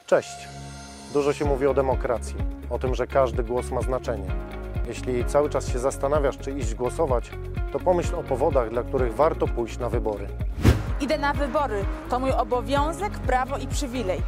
Cześć. Dużo się mówi o demokracji, o tym, że każdy głos ma znaczenie. Jeśli cały czas się zastanawiasz, czy iść głosować, to pomyśl o powodach, dla których warto pójść na wybory. Idę na wybory. To mój obowiązek, prawo i przywilej.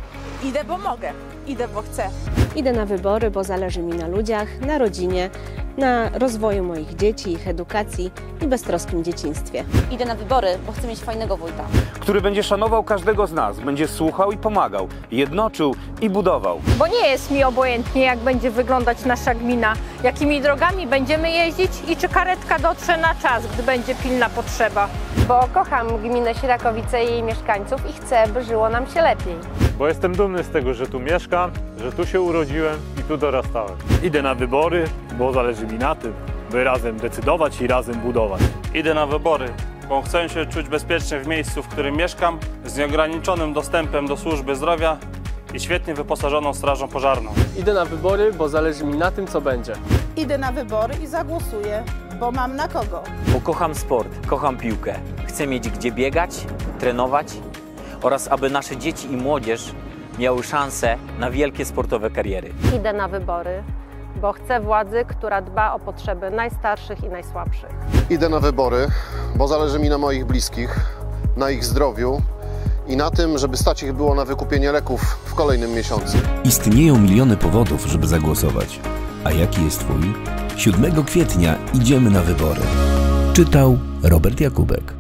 Idę, bo mogę. Idę, bo chcę. Idę na wybory, bo zależy mi na ludziach, na rodzinie, na rozwoju moich dzieci, ich edukacji i beztroskim dzieciństwie. Idę na wybory, bo chcę mieć fajnego wójta, który będzie szanował każdego z nas, będzie słuchał i pomagał, jednoczył i budował. Bo nie jest mi obojętnie, jak będzie wyglądać nasza gmina, jakimi drogami będziemy jeździć i czy karetka dotrze na czas, gdy będzie pilna potrzeba. Bo kocham gminę Sierakowice i jej mieszkańców i chcę, by żyło nam się lepiej. Bo jestem dumny z tego, że tu mieszkam, że tu się urodziłem i tu dorastałem. Idę na wybory, bo zależy mi na tym, by razem decydować i razem budować. Idę na wybory, bo chcę się czuć bezpiecznie w miejscu, w którym mieszkam, z nieograniczonym dostępem do służby zdrowia i świetnie wyposażoną strażą pożarną. Idę na wybory, bo zależy mi na tym, co będzie. Idę na wybory i zagłosuję, bo mam na kogo. Bo kocham sport, kocham piłkę. Chcę mieć gdzie biegać, trenować oraz aby nasze dzieci i młodzież miały szansę na wielkie sportowe kariery. Idę na wybory, bo chcę władzy, która dba o potrzeby najstarszych i najsłabszych. Idę na wybory, bo zależy mi na moich bliskich, na ich zdrowiu i na tym, żeby stać ich było na wykupienie leków w kolejnym miesiącu. Istnieją miliony powodów, żeby zagłosować. A jaki jest Twój? 7 kwietnia idziemy na wybory. Czytał Robert Jakubek.